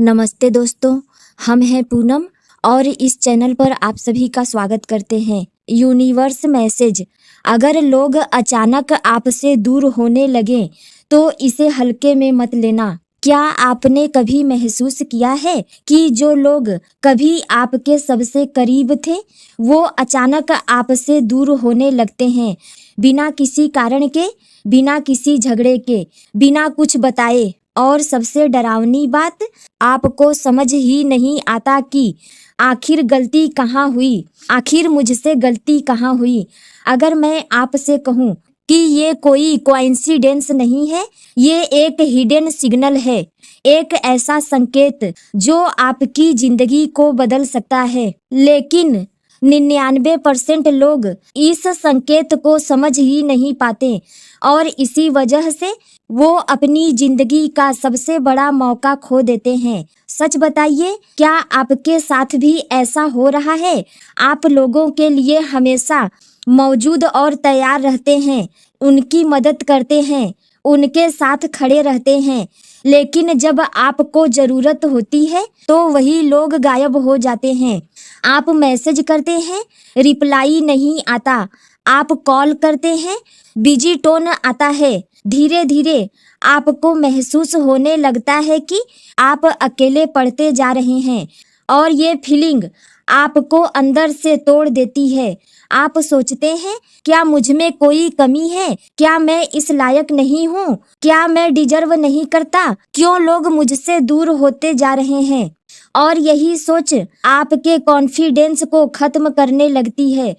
नमस्ते दोस्तों, हम हैं पूनम और इस चैनल पर आप सभी का स्वागत करते हैं। Universe message. अगर लोग अचानक आपसे दूर होने लगे तो इसे हल्के में मत लेना। क्या आपने कभी महसूस किया है कि जो लोग कभी आपके सबसे करीब थे वो अचानक आपसे दूर होने लगते हैं, बिना किसी कारण के, बिना किसी झगड़े के, बिना कुछ बताए। और सबसे डरावनी बात, आपको समझ ही नहीं आता कि आखिर गलती कहाँ हुई, आखिर मुझसे गलती कहाँ हुई। अगर मैं आपसे कहूँ कि ये कोई कोइंसिडेंस नहीं है, ये एक हिडन सिग्नल है, एक ऐसा संकेत जो आपकी जिंदगी को बदल सकता है। लेकिन 99% लोग इस संकेत को समझ ही नहीं पाते और इसी वजह से वो अपनी जिंदगी का सबसे बड़ा मौका खो देते हैं। सच बताइए, क्या आपके साथ भी ऐसा हो रहा है? आप लोगों के लिए हमेशा मौजूद और तैयार रहते हैं, उनकी मदद करते हैं, उनके साथ खड़े रहते हैं, लेकिन जब आपको जरूरत होती है तो वही लोग गायब हो जाते हैं। आप मैसेज करते हैं, रिप्लाई नहीं आता। आप कॉल करते हैं, बिजी टोन आता है। धीरे धीरे आपको महसूस होने लगता है कि आप अकेले पड़ते जा रहे हैं और ये फीलिंग आपको अंदर से तोड़ देती है। आप सोचते हैं, क्या मुझ में कोई कमी है? क्या मैं इस लायक नहीं हूँ? क्या मैं डिजर्व नहीं करता? क्यों लोग मुझसे दूर होते जा रहे हैं? और यही सोच आपके कॉन्फिडेंस को खत्म करने लगती है।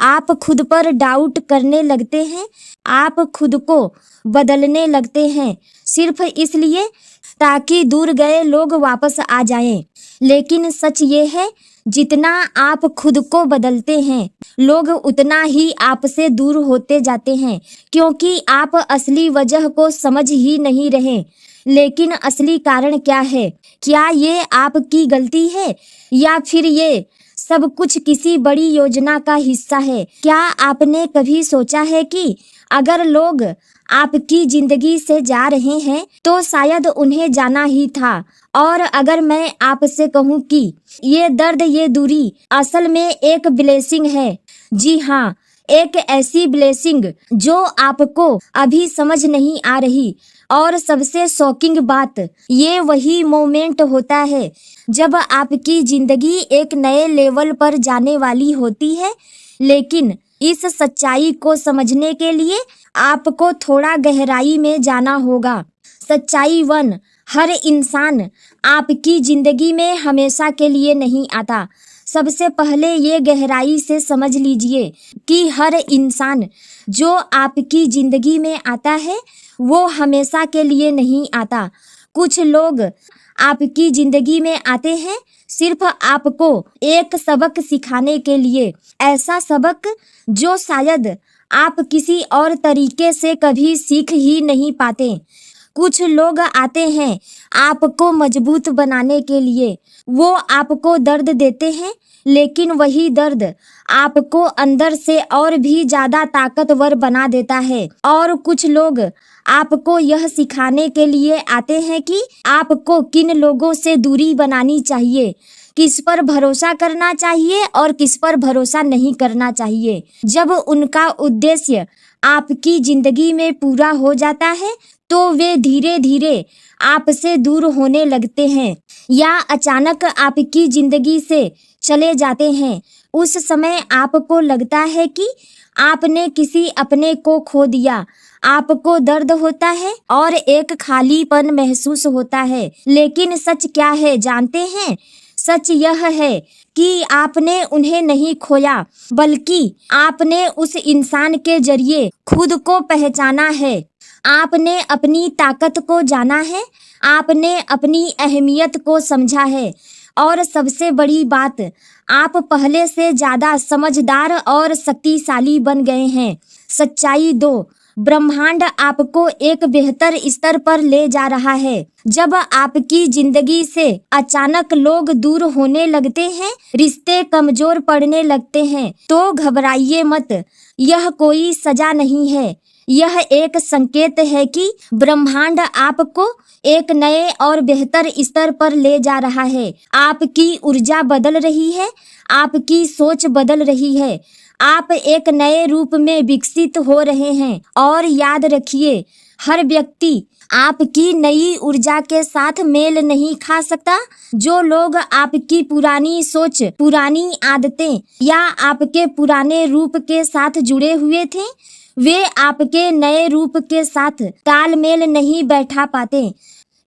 आप खुद पर डाउट करने लगते हैं, आप खुद को बदलने लगते हैं सिर्फ इसलिए ताकि दूर गए लोग वापस आ जाएं। लेकिन सच ये है, जितना आप खुद को बदलते हैं लोग उतना ही आपसे दूर होते जाते हैं, क्योंकि आप असली वजह को समझ ही नहीं रहे। लेकिन असली कारण क्या है? क्या ये आपकी गलती है या फिर ये सब कुछ किसी बड़ी योजना का हिस्सा है? क्या आपने कभी सोचा है कि अगर लोग आपकी जिंदगी से जा रहे हैं तो शायद उन्हें जाना ही था? और अगर मैं आपसे कहूँ कि ये दर्द, ये दूरी असल में एक ब्लेसिंग है। जी हाँ, एक ऐसी ब्लेसिंग जो आपको अभी समझ नहीं आ रही। और सबसे शॉकिंग बात, ये वही मोमेंट होता है जब आपकी जिंदगी एक नए लेवल पर जाने वाली होती है। लेकिन इस सच्चाई को समझने के लिए आपको थोड़ा गहराई में जाना होगा। सच्चाई 1, हर इंसान आपकी जिंदगी में हमेशा के लिए नहीं आता। सबसे पहले ये गहराई से समझ लीजिए कि हर इंसान जो आपकी जिंदगी में आता है वो हमेशा के लिए नहीं आता। कुछ लोग आपकी जिंदगी में आते हैं सिर्फ आपको एक सबक सिखाने के लिए, ऐसा सबक जो शायद आप किसी और तरीके से कभी सीख ही नहीं पाते। कुछ लोग आते हैं आपको मजबूत बनाने के लिए, वो आपको दर्द देते हैं, लेकिन वही दर्द आपको अंदर से और भी ज्यादा ताकतवर बना देता है। और कुछ लोग आपको यह सिखाने के लिए आते हैं कि आपको किन लोगों से दूरी बनानी चाहिए, किस पर भरोसा करना चाहिए और किस पर भरोसा नहीं करना चाहिए। जब उनका उद्देश्य आपकी जिंदगी में पूरा हो जाता है तो वे धीरे धीरे आपसे दूर होने लगते हैं या अचानक आपकी जिंदगी से चले जाते हैं। उस समय आपको लगता है कि आपने किसी अपने को खो दिया। आपको दर्द होता है और एक खालीपन महसूस होता है। लेकिन सच क्या है जानते हैं? सच यह है कि आपने उन्हें नहीं खोया, बल्कि आपने उस इंसान के जरिए खुद को पहचाना है। आपने अपनी ताकत को जाना है, आपने अपनी अहमियत को समझा है और सबसे बड़ी बात, आप पहले से ज्यादा समझदार और शक्तिशाली बन गए हैं। सच्चाई 2, ब्रह्मांड आपको एक बेहतर स्तर पर ले जा रहा है। जब आपकी जिंदगी से अचानक लोग दूर होने लगते हैं, रिश्ते कमजोर पड़ने लगते हैं, तो घबराइए मत। यह कोई सजा नहीं है, यह एक संकेत है कि ब्रह्मांड आपको एक नए और बेहतर स्तर पर ले जा रहा है। आपकी ऊर्जा बदल रही है, आपकी सोच बदल रही है, आप एक नए रूप में विकसित हो रहे हैं। और याद रखिए, हर व्यक्ति आपकी नई ऊर्जा के साथ मेल नहीं खा सकता। जो लोग आपकी पुरानी सोच, पुरानी आदतें या आपके पुराने रूप के साथ जुड़े हुए थे, वे आपके नए रूप के साथ तालमेल नहीं बैठा पाते।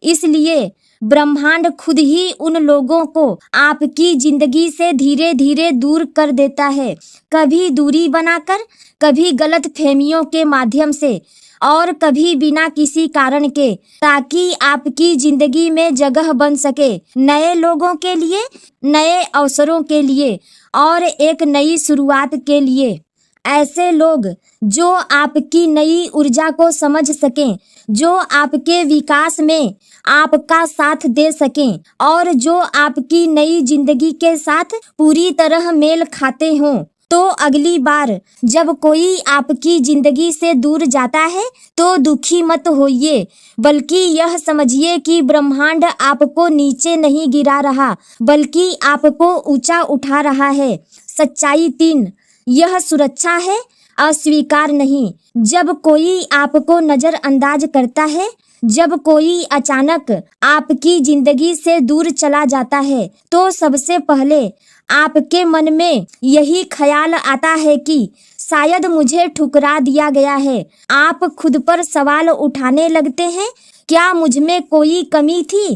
इसलिए ब्रह्मांड खुद ही उन लोगों को आपकी जिंदगी से धीरे धीरे दूर कर देता है, कभी दूरी बनाकर, कभी गलत फहमियों के माध्यम से, और कभी बिना किसी कारण के, ताकि आपकी जिंदगी में जगह बन सके नए लोगों के लिए, नए अवसरों के लिए और एक नई शुरुआत के लिए। ऐसे लोग जो आपकी नई ऊर्जा को समझ सकें, जो आपके विकास में आपका साथ दे सकें और जो आपकी नई जिंदगी के साथ पूरी तरह मेल खाते हों। तो अगली बार जब कोई आपकी जिंदगी से दूर जाता है तो दुखी मत होइए, बल्कि यह समझिए कि ब्रह्मांड आपको नीचे नहीं गिरा रहा, बल्कि आपको ऊंचा उठा रहा है। सच्चाई 3, यह सुरक्षा है, अस्वीकार नहीं। जब कोई आपको नजरअंदाज करता है, जब कोई अचानक आपकी जिंदगी से दूर चला जाता है, तो सबसे पहले आपके मन में यही ख्याल आता है कि शायद मुझे ठुकरा दिया गया है। आप खुद पर सवाल उठाने लगते हैं, क्या मुझ में कोई कमी थी?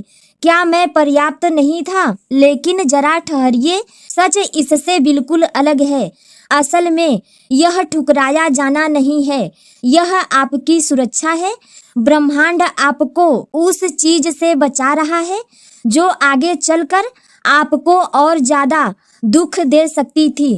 क्या मैं पर्याप्त नहीं था? लेकिन जरा ठहरिए, सच इससे बिल्कुल अलग है। असल में यह ठुकराया जाना नहीं है, यह आपकी सुरक्षा है। ब्रह्मांड आपको उस चीज से बचा रहा है जो आगे चलकर आपको और ज्यादा दुख दे सकती थी।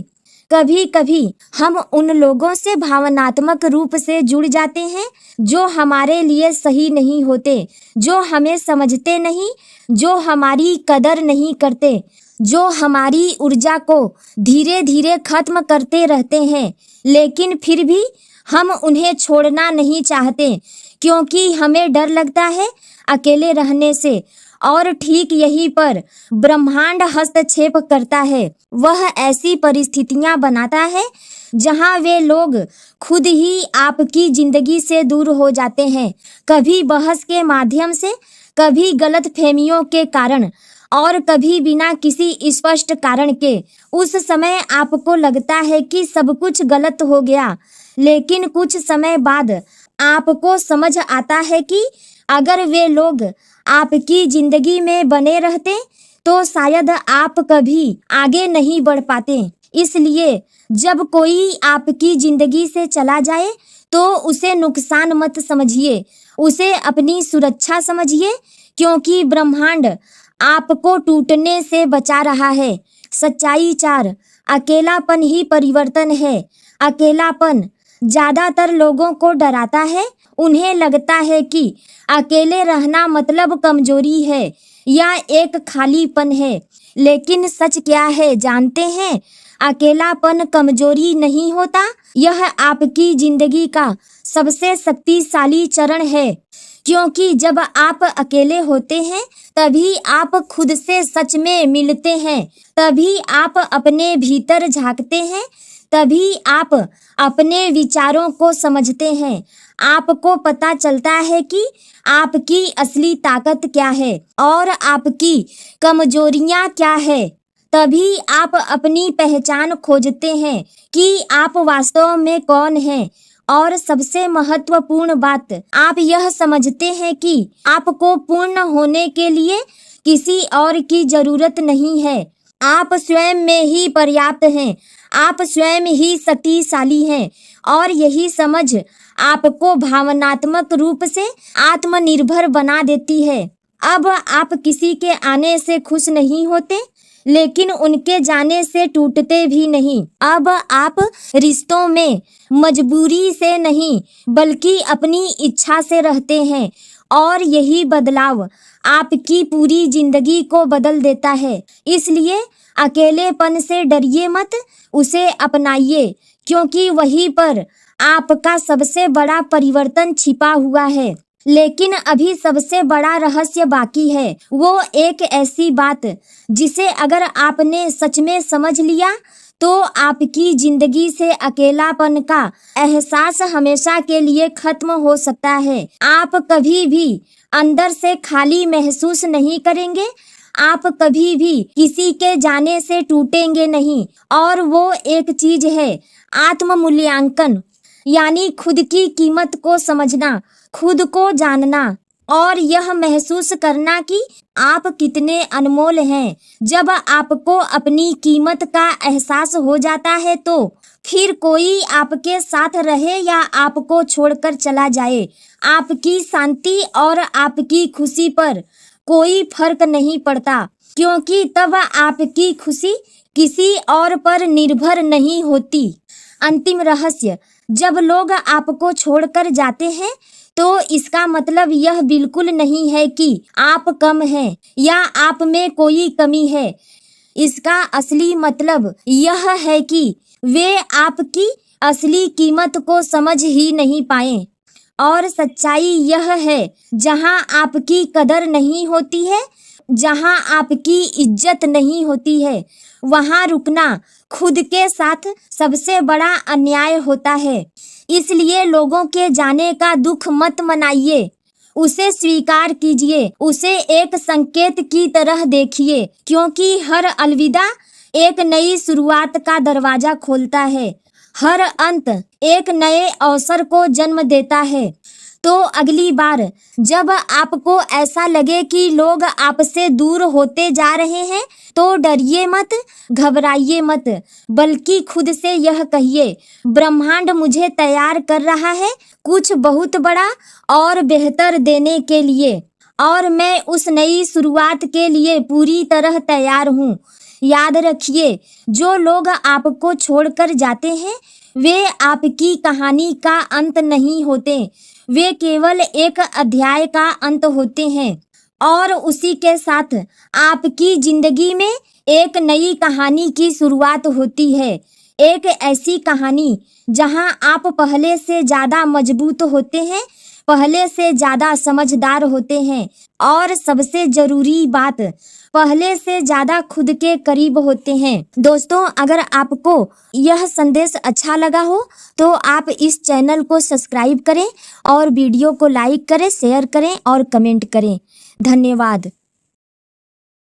कभी कभी हम उन लोगों से भावनात्मक रूप से जुड़ जाते हैं जो हमारे लिए सही नहीं होते, जो हमें समझते नहीं, जो हमारी कदर नहीं करते, जो हमारी ऊर्जा को धीरे धीरे खत्म करते रहते हैं। लेकिन फिर भी हम उन्हें छोड़ना नहीं चाहते, क्योंकि हमें डर लगता है अकेले रहने से। और ठीक यहीं पर ब्रह्मांड हस्तक्षेप करता है। वह ऐसी परिस्थितियां बनाता है जहां वे लोग खुद ही आपकी जिंदगी से दूर हो जाते हैं, कभी बहस के माध्यम से, कभी गलत फहमियों के कारण और कभी बिना किसी स्पष्ट कारण के। उस समय आपको लगता है कि सब कुछ गलत हो गया, लेकिन कुछ समय बाद आपको समझ आता है कि अगर वे लोग आपकी जिंदगी में बने रहते तो शायद आप कभी आगे नहीं बढ़ पाते। इसलिए जब कोई आपकी जिंदगी से चला जाए तो उसे नुकसान मत समझिए, उसे अपनी सुरक्षा समझिए, क्योंकि ब्रह्मांड आपको टूटने से बचा रहा है। सच्चाई 4, अकेलापन ही परिवर्तन है। अकेलापन ज्यादातर लोगों को डराता है। उन्हें लगता है कि अकेले रहना मतलब कमजोरी है या एक खालीपन है। लेकिन सच क्या है जानते हैं? अकेलापन कमजोरी नहीं होता, यह आपकी जिंदगी का सबसे शक्तिशाली चरण है। क्योंकि जब आप अकेले होते हैं तभी आप खुद से सच में मिलते हैं, तभी आप अपने भीतर झांकते हैं, तभी आप अपने विचारों को समझते हैं। आपको पता चलता है कि आपकी असली ताकत क्या है और आपकी कमजोरियां क्या है। तभी आप अपनी पहचान खोजते हैं कि आप वास्तव में कौन हैं। और सबसे महत्वपूर्ण बात, आप यह समझते हैं कि आपको पूर्ण होने के लिए किसी और की जरूरत नहीं है। आप स्वयं में ही पर्याप्त हैं, आप स्वयं ही शक्तिशाली हैं। और यही समझ आपको भावनात्मक रूप से आत्मनिर्भर बना देती है। अब आप किसी के आने से खुश नहीं होते, लेकिन उनके जाने से टूटते भी नहीं। अब आप रिश्तों में मजबूरी से नहीं, बल्कि अपनी इच्छा से रहते हैं। और यही बदलाव आपकी पूरी जिंदगी को बदल देता है। इसलिए अकेलेपन से डरिए मत, उसे अपनाइए, क्योंकि वहीं पर आपका सबसे बड़ा परिवर्तन छिपा हुआ है। लेकिन अभी सबसे बड़ा रहस्य बाकी है, वो एक ऐसी बात जिसे अगर आपने सच में समझ लिया तो आपकी जिंदगी से अकेलापन का एहसास हमेशा के लिए खत्म हो सकता है। आप कभी भी अंदर से खाली महसूस नहीं करेंगे, आप कभी भी किसी के जाने से टूटेंगे नहीं। और वो एक चीज है, आत्म मूल्यांकन, यानी खुद की कीमत को समझना, खुद को जानना और यह महसूस करना कि आप कितने अनमोल हैं। जब आपको अपनी कीमत का एहसास हो जाता है तो फिर कोई आपके साथ रहे या आपको छोड़कर चला जाए, आपकी शांति और आपकी खुशी पर कोई फर्क नहीं पड़ता, क्योंकि तब आपकी खुशी किसी और पर निर्भर नहीं होती। अंतिम रहस्य, जब लोग आपको छोड़कर जाते हैं तो इसका मतलब यह बिल्कुल नहीं है कि आप कम हैं या आप में कोई कमी है। इसका असली मतलब यह है कि वे आपकी असली कीमत को समझ ही नहीं पाए। और सच्चाई यह है, जहां आपकी कदर नहीं होती है, जहां आपकी इज्जत नहीं होती है, वहां रुकना खुद के साथ सबसे बड़ा अन्याय होता है। इसलिए लोगों के जाने का दुख मत मनाइए, उसे स्वीकार कीजिए, उसे एक संकेत की तरह देखिए, क्योंकि हर अलविदा एक नई शुरुआत का दरवाजा खोलता है, हर अंत एक नए अवसर को जन्म देता है। तो अगली बार जब आपको ऐसा लगे कि लोग आपसे दूर होते जा रहे हैं तो डरिए मत, घबराइए मत, बल्कि खुद से यह कहिए, ब्रह्मांड मुझे तैयार कर रहा है कुछ बहुत बड़ा और बेहतर देने के लिए, और मैं उस नई शुरुआत के लिए पूरी तरह तैयार हूँ। याद रखिए, जो लोग आपको छोड़कर जाते हैं वे आपकी कहानी का अंत नहीं होते, वे केवल एक अध्याय का अंत होते हैं। और उसी के साथ आपकी जिंदगी में एक नई कहानी की शुरुआत होती है, एक ऐसी कहानी जहां आप पहले से ज्यादा मजबूत होते हैं, पहले से ज्यादा समझदार होते हैं और सबसे जरूरी बात, पहले से ज्यादा खुद के करीब होते हैं। दोस्तों, अगर आपको यह संदेश अच्छा लगा हो तो आप इस चैनल को सब्सक्राइब करें और वीडियो को लाइक करें, शेयर करें और कमेंट करें। धन्यवाद।